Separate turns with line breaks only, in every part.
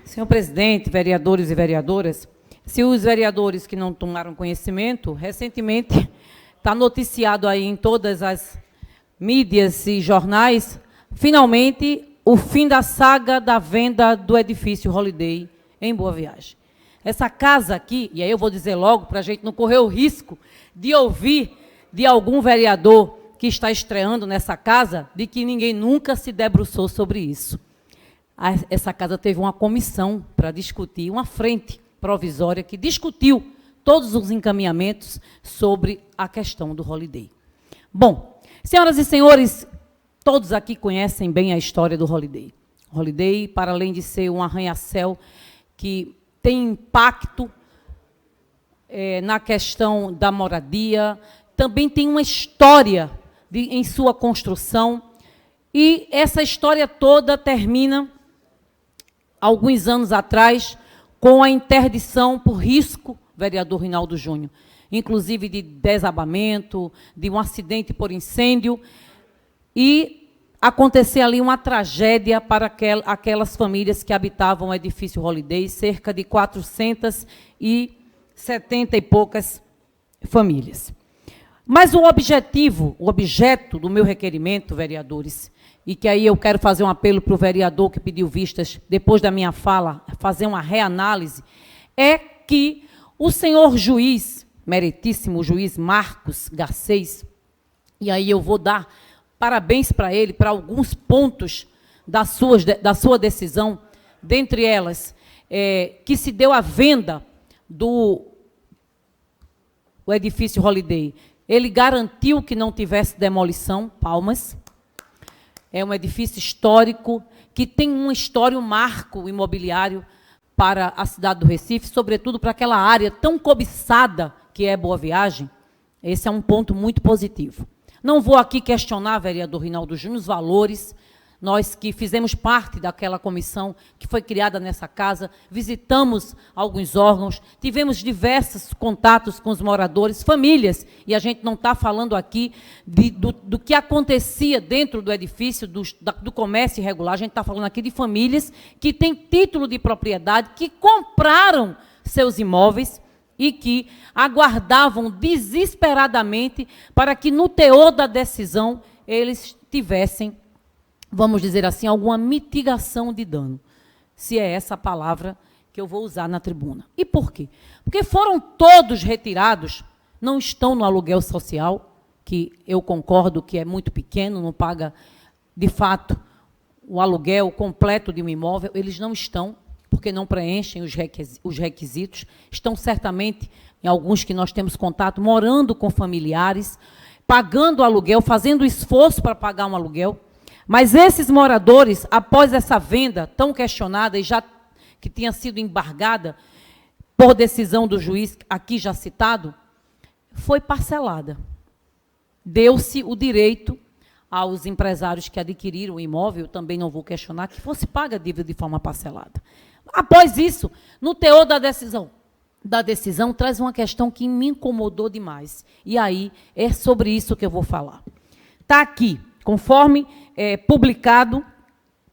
Senhor presidente, vereadores e vereadoras, se os vereadores que não tomaram conhecimento, recentemente está noticiado aí em todas as mídias e jornais, finalmente, o fim da saga da venda do edifício Holiday em Boa Viagem. Essa casa aqui, e aí eu vou dizer logo, para a gente não correr o risco de ouvir de algum vereador que está estreando nessa casa, de que ninguém nunca se debruçou sobre isso. Essa casa teve uma comissão para discutir, uma frente provisória que discutiu todos os encaminhamentos sobre a questão do Holiday. Bom, senhoras e senhores, todos aqui conhecem bem a história do Holiday. O Holiday, para além de ser um arranha-céu que tem impacto na questão da moradia, também tem uma história em sua construção, e essa história toda termina, alguns anos atrás, com a interdição por risco, vereador Rinaldo Júnior, inclusive de desabamento, de um acidente por incêndio, e acontecer ali uma tragédia para aquelas famílias que habitavam o edifício Holiday, cerca de 470 e poucas famílias. Mas o objeto do meu requerimento, vereadores, e que aí eu quero fazer um apelo para o vereador que pediu vistas, depois da minha fala, fazer uma reanálise, é que o senhor juiz, meritíssimo juiz Marcos Garcês, e aí eu vou dar parabéns para ele, para alguns pontos da sua decisão, dentre elas, que se deu a venda do edifício Holiday. Ele garantiu que não tivesse demolição, palmas. É um edifício histórico, que tem uma história, um marco imobiliário para a cidade do Recife, sobretudo para aquela área tão cobiçada que é Boa Viagem. Esse é um ponto muito positivo. Não vou aqui questionar, vereador Rinaldo Júnior, os valores. Nós que fizemos parte daquela comissão que foi criada nessa casa, visitamos alguns órgãos, tivemos diversos contatos com os moradores, famílias, e a gente não está falando aqui do que acontecia dentro do edifício, do comércio irregular, a gente está falando aqui de famílias que têm título de propriedade, que compraram seus imóveis e que aguardavam desesperadamente para que, no teor da decisão, eles tivessem, vamos dizer assim, alguma mitigação de dano, se é essa a palavra que eu vou usar na tribuna. E por quê? Porque foram todos retirados, não estão no aluguel social, que eu concordo que é muito pequeno, não paga, de fato, o aluguel completo de um imóvel, eles não estão, porque não preenchem os requisitos, estão certamente, em alguns que nós temos contato, morando com familiares, pagando aluguel, fazendo esforço para pagar um aluguel. Mas esses moradores, após essa venda tão questionada e já que tinha sido embargada por decisão do juiz, aqui já citado, foi parcelada. Deu-se o direito aos empresários que adquiriram o imóvel, também não vou questionar, que fosse paga a dívida de forma parcelada. Após isso, no teor da decisão, traz uma questão que me incomodou demais. E aí, é sobre isso que eu vou falar. Está aqui, conforme publicado,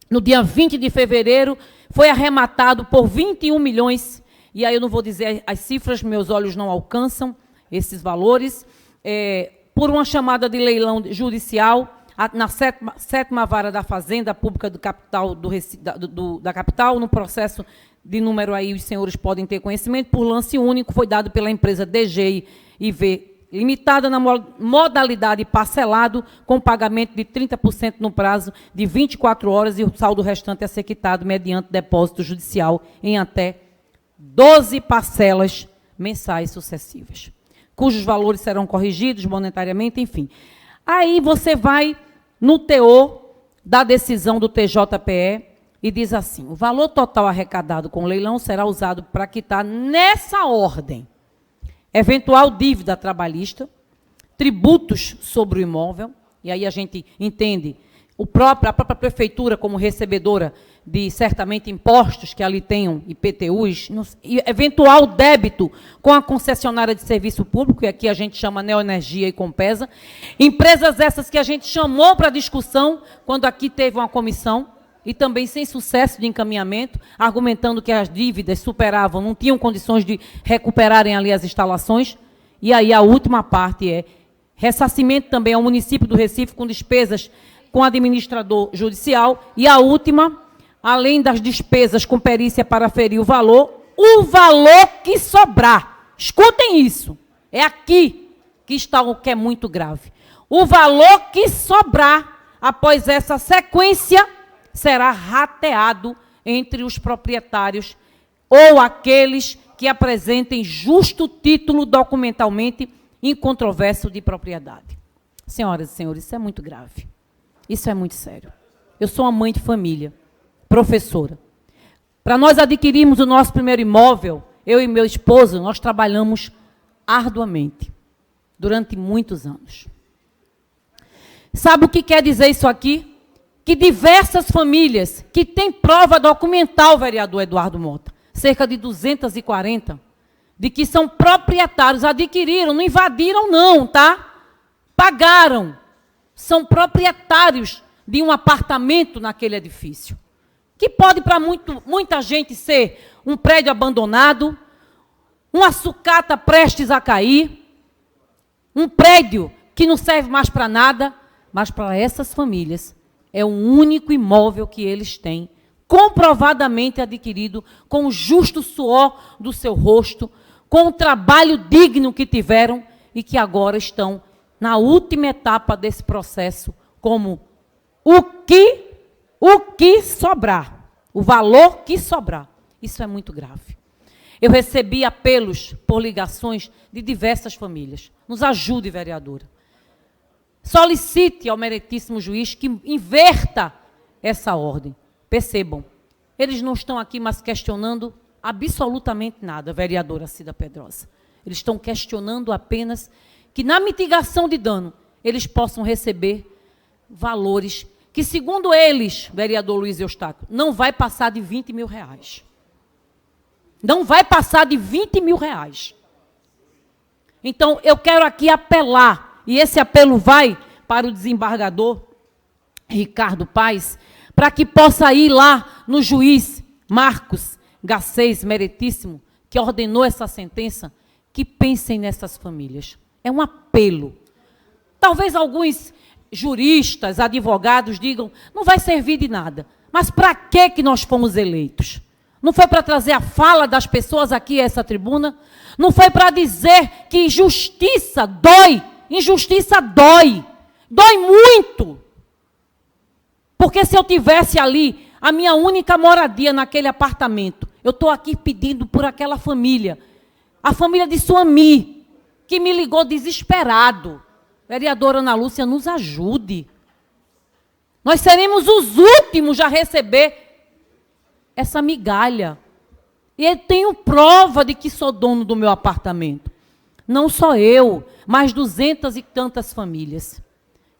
no dia 20 de fevereiro, foi arrematado por 21 milhões, e aí eu não vou dizer as cifras, meus olhos não alcançam esses valores, por uma chamada de leilão judicial, na sétima vara da Fazenda Pública do capital, da capital, no processo de número aí, os senhores podem ter conhecimento, por lance único, foi dado pela empresa DGIV Limitada, na modalidade parcelado, com pagamento de 30% no prazo de 24 horas e o saldo restante a ser quitado mediante depósito judicial em até 12 parcelas mensais sucessivas, cujos valores serão corrigidos monetariamente, enfim. Aí você vai no teor da decisão do TJPE e diz assim: o valor total arrecadado com o leilão será usado para quitar nessa ordem eventual dívida trabalhista, tributos sobre o imóvel, e aí a gente entende a própria prefeitura como recebedora de, certamente, impostos que ali tenham, IPTUs, e eventual débito com a concessionária de serviço público, que aqui a gente chama Neoenergia e Compesa, empresas essas que a gente chamou para discussão, quando aqui teve uma comissão, e também sem sucesso de encaminhamento, argumentando que as dívidas superavam, não tinham condições de recuperarem ali as instalações. E aí a última parte é ressarcimento também ao município do Recife com despesas com administrador judicial. E a última, além das despesas com perícia para aferir o valor que sobrar. Escutem isso. É aqui que está o que é muito grave. O valor que sobrar após essa sequência será rateado entre os proprietários ou aqueles que apresentem justo título documentalmente incontroverso de propriedade. Senhoras e senhores, isso é muito grave. Isso é muito sério. Eu sou uma mãe de família, professora. Para nós adquirirmos o nosso primeiro imóvel, eu e meu esposo, nós trabalhamos arduamente, durante muitos anos. Sabe o que quer dizer isso aqui? Que diversas famílias que têm prova documental, vereador Eduardo Mota, cerca de 240, de que são proprietários, adquiriram, não invadiram não, tá? Pagaram, são proprietários de um apartamento naquele edifício, que pode para muita gente ser um prédio abandonado, uma sucata prestes a cair, um prédio que não serve mais para nada, mas para essas famílias é o único imóvel que eles têm, comprovadamente adquirido, com o justo suor do seu rosto, com o trabalho digno que tiveram e que agora estão na última etapa desse processo, como o que sobrar, o valor que sobrar. Isso é muito grave. Eu recebi apelos por ligações de diversas famílias. Nos ajude, vereadora. Solicite ao meritíssimo juiz que inverta essa ordem. Percebam, eles não estão aqui mais questionando absolutamente nada, vereadora Cida Pedrosa. Eles estão questionando apenas que na mitigação de dano eles possam receber valores que, segundo eles, vereador Luiz Eustáquio, não vai passar de 20 mil reais. Não vai passar de 20 mil reais. Então, eu quero aqui apelar, e esse apelo vai para o desembargador Ricardo Paes, para que possa ir lá no juiz Marcos Garcês, meritíssimo, que ordenou essa sentença, que pensem nessas famílias. É um apelo. Talvez alguns juristas, advogados digam, não vai servir de nada. Mas para que nós fomos eleitos? Não foi para trazer a fala das pessoas aqui a essa tribuna? Não foi para dizer que justiça dói? Injustiça dói. Dói muito. Porque se eu tivesse ali a minha única moradia naquele apartamento, eu estou aqui pedindo por aquela família, a família de Suami, que me ligou desesperado. Vereadora Ana Lúcia, nos ajude. Nós seremos os últimos a receber essa migalha. E eu tenho prova de que sou dono do meu apartamento. Não só eu, mas 200 e tantas famílias.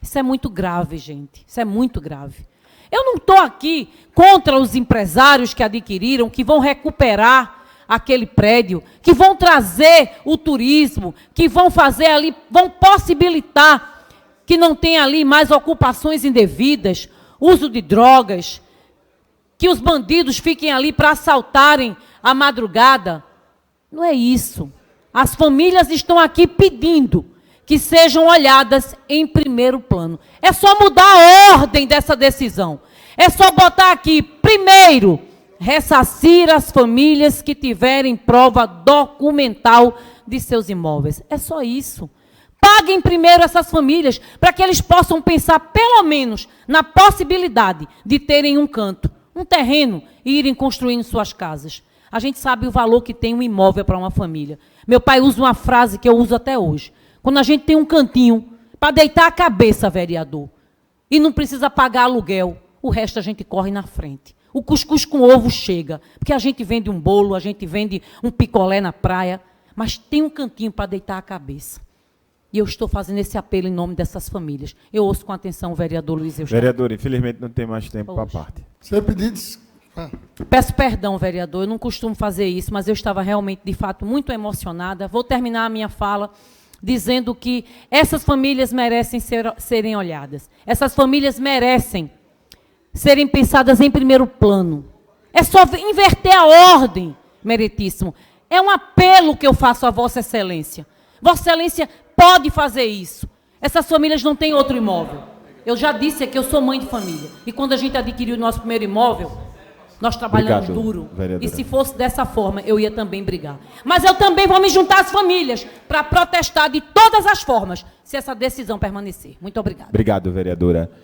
Isso é muito grave, gente. Isso é muito grave. Eu não estou aqui contra os empresários que adquiriram, que vão recuperar aquele prédio, que vão trazer o turismo, que vão fazer ali, vão possibilitar que não tenha ali mais ocupações indevidas, uso de drogas, que os bandidos fiquem ali para assaltarem à madrugada. Não é isso. As famílias estão aqui pedindo que sejam olhadas em primeiro plano. É só mudar a ordem dessa decisão. É só botar aqui, primeiro, ressarcir as famílias que tiverem prova documental de seus imóveis. É só isso. Paguem primeiro essas famílias, para que eles possam pensar, pelo menos, na possibilidade de terem um canto, um terreno, e irem construindo suas casas. A gente sabe o valor que tem um imóvel para uma família. Meu pai usa uma frase que eu uso até hoje. Quando a gente tem um cantinho para deitar a cabeça, vereador, e não precisa pagar aluguel, o resto a gente corre na frente. O cuscuz com ovo chega, porque a gente vende um bolo, a gente vende um picolé na praia, mas tem um cantinho para deitar a cabeça. E eu estou fazendo esse apelo em nome dessas famílias. Eu ouço com atenção o vereador Luiz Eustáquio.
Vereador, infelizmente não tem mais tempo para a parte.
Você pediu...
Peço perdão, vereador, eu não costumo fazer isso, mas eu estava realmente, de fato, muito emocionada. Vou terminar a minha fala dizendo que essas famílias merecem serem olhadas. Essas famílias merecem serem pensadas em primeiro plano. É só inverter a ordem, meritíssimo. É um apelo que eu faço a Vossa Excelência. Vossa Excelência pode fazer isso. Essas famílias não têm outro imóvel. Eu já disse aqui, eu sou mãe de família. E quando a gente adquiriu o nosso primeiro imóvel, nós trabalhamos duro.
Vereadora.
E se fosse dessa forma, eu ia também brigar. Mas eu também vou me juntar às famílias para protestar de todas as formas, se essa decisão permanecer. Muito obrigada.
Obrigado, vereadora.